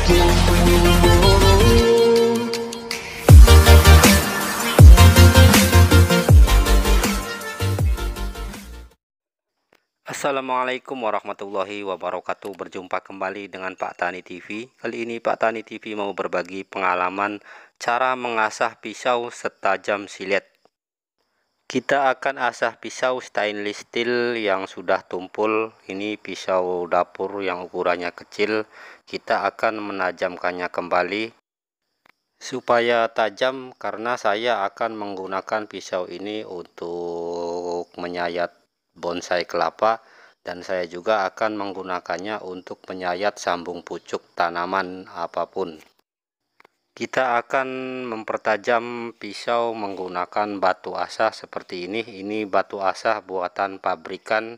Assalamualaikum warahmatullahi wabarakatuh. Berjumpa kembali dengan Pak Tani TV. Kali ini Pak Tani TV mau berbagi pengalaman cara mengasah pisau setajam silet. Kita akan asah pisau stainless steel yang sudah tumpul. Ini pisau dapur yang ukurannya kecil. Kita akan menajamkannya kembali supaya tajam, karena saya akan menggunakan pisau ini untuk menyayat bonsai kelapa, dan saya juga akan menggunakannya untuk menyayat sambung pucuk tanaman apapun. Kita akan mempertajam pisau menggunakan batu asah seperti ini. Ini batu asah buatan pabrikan.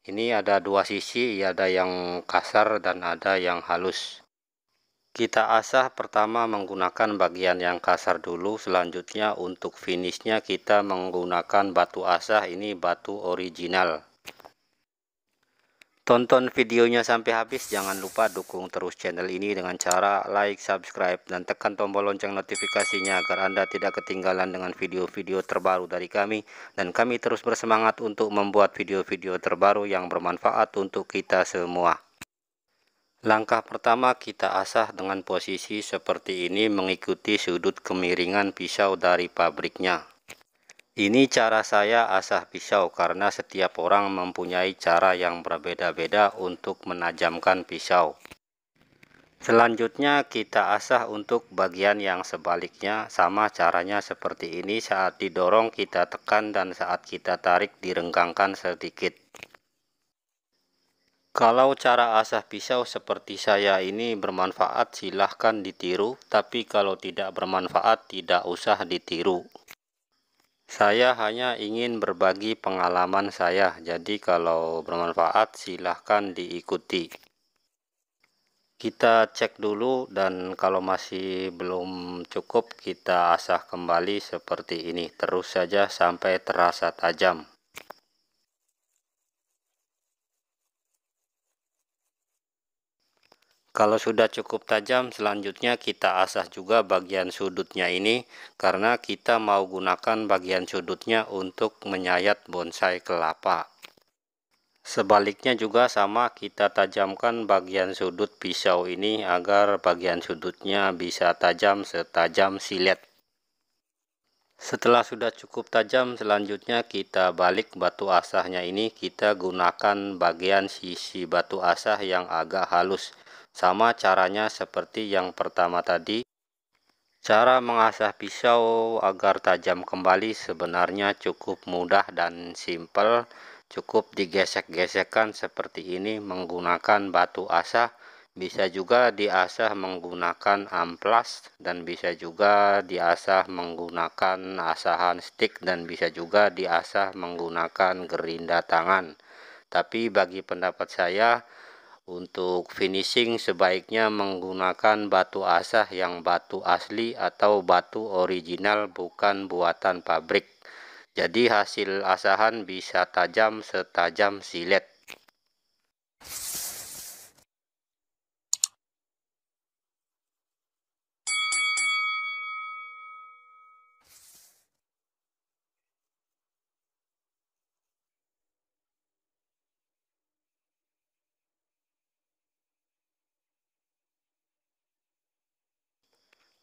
Ini ada dua sisi, ada yang kasar dan ada yang halus. Kita asah pertama menggunakan bagian yang kasar dulu. Selanjutnya untuk finishnya kita menggunakan batu asah, ini batu original. Tonton videonya sampai habis. Jangan lupa dukung terus channel ini dengan cara like, subscribe, dan tekan tombol lonceng notifikasinya agar Anda tidak ketinggalan dengan video-video terbaru dari kami. Dan kami terus bersemangat untuk membuat video-video terbaru yang bermanfaat untuk kita semua. Langkah pertama, kita asah dengan posisi seperti ini, mengikuti sudut kemiringan pisau dari pabriknya. Ini cara saya asah pisau, karena setiap orang mempunyai cara yang berbeda-beda untuk menajamkan pisau. Selanjutnya kita asah untuk bagian yang sebaliknya. Sama caranya seperti ini. Saat didorong kita tekan, dan saat kita tarik direnggangkan sedikit. Kalau cara asah pisau seperti saya ini bermanfaat, silahkan ditiru. Tapi kalau tidak bermanfaat, tidak usah ditiru. Saya hanya ingin berbagi pengalaman saya. Jadi kalau bermanfaat, silahkan diikuti. Kita cek dulu, dan kalau masih belum cukup, kita asah kembali seperti ini. Terus saja sampai terasa tajam. Kalau sudah cukup tajam, selanjutnya kita asah juga bagian sudutnya ini, karena kita mau gunakan bagian sudutnya untuk menyayat bonsai kelapa. Sebaliknya juga sama, kita tajamkan bagian sudut pisau ini agar bagian sudutnya bisa tajam setajam silet. Setelah sudah cukup tajam, selanjutnya kita balik batu asahnya ini. Kita gunakan bagian sisi batu asah yang agak halus. Sama caranya seperti yang pertama tadi. Cara mengasah pisau agar tajam kembali sebenarnya cukup mudah dan simpel. Cukup digesek-gesekkan seperti ini menggunakan batu asah. Bisa juga diasah menggunakan amplas, dan bisa juga diasah menggunakan asahan stick, dan bisa juga diasah menggunakan gerinda tangan. Tapi bagi pendapat saya, untuk finishing sebaiknya menggunakan batu asah yang batu asli atau batu original, bukan buatan pabrik. Jadi hasil asahan bisa tajam setajam silet.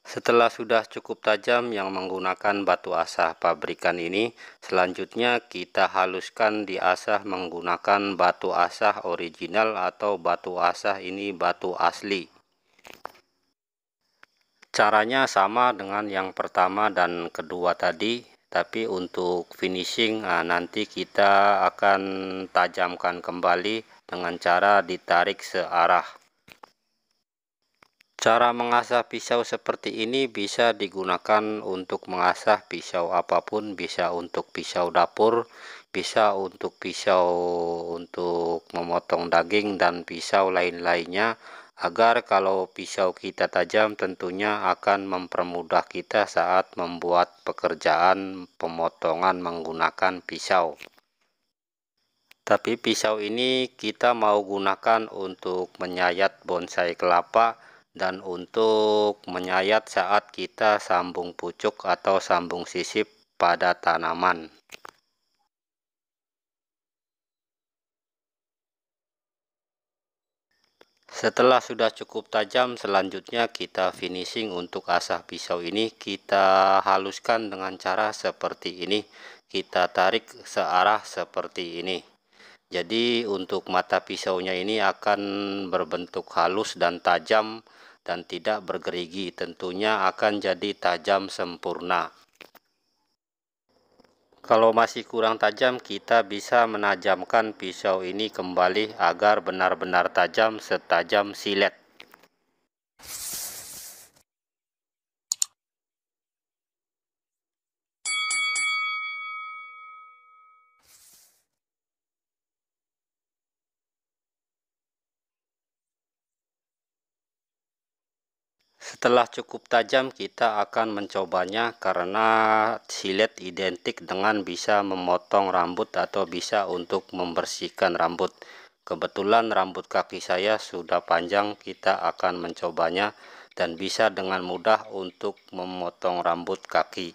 Setelah sudah cukup tajam yang menggunakan batu asah pabrikan ini, selanjutnya kita haluskan diasah menggunakan batu asah original atau batu asah ini batu asli. Caranya sama dengan yang pertama dan kedua tadi, tapi untuk finishing nanti kita akan tajamkan kembali dengan cara ditarik searah. Cara mengasah pisau seperti ini bisa digunakan untuk mengasah pisau apapun. Bisa untuk pisau dapur, bisa untuk pisau untuk memotong daging, dan pisau lain-lainnya, agar kalau pisau kita tajam tentunya akan mempermudah kita saat membuat pekerjaan pemotongan menggunakan pisau. Tapi pisau ini kita mau gunakan untuk menyayat bonsai kelapa, dan untuk menyayat saat kita sambung pucuk atau sambung sisip pada tanaman. Setelah sudah cukup tajam, selanjutnya kita finishing. Untuk asah pisau ini kita haluskan dengan cara seperti ini, kita tarik searah seperti ini. Jadi untuk mata pisaunya ini akan berbentuk halus dan tajam dan tidak bergerigi, tentunya akan jadi tajam sempurna. Kalau masih kurang tajam, kita bisa menajamkan pisau ini kembali agar benar-benar tajam setajam silet. Setelah cukup tajam, kita akan mencobanya karena silet identik dengan bisa memotong rambut atau bisa untuk membersihkan rambut. Kebetulan rambut kaki saya sudah panjang, kita akan mencobanya dan bisa dengan mudah untuk memotong rambut kaki.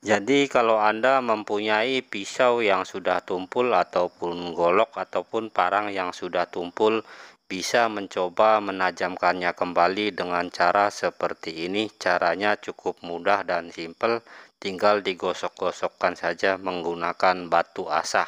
Jadi kalau Anda mempunyai pisau yang sudah tumpul ataupun golok ataupun parang yang sudah tumpul, bisa mencoba menajamkannya kembali dengan cara seperti ini. Caranya cukup mudah dan simpel, tinggal digosok-gosokkan saja menggunakan batu asah.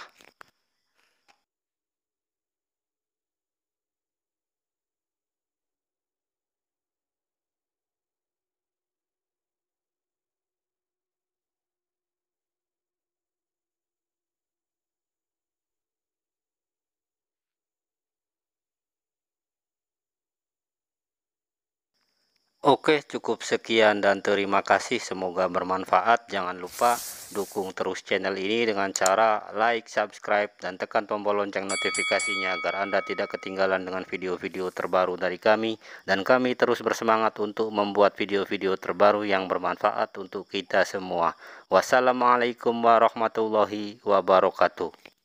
Oke, cukup sekian dan terima kasih. Semoga bermanfaat. Jangan lupa dukung terus channel ini dengan cara like, subscribe, dan tekan tombol lonceng notifikasinya agar Anda tidak ketinggalan dengan video-video terbaru dari kami. Dan kami terus bersemangat untuk membuat video-video terbaru yang bermanfaat untuk kita semua. Wassalamualaikum warahmatullahi wabarakatuh.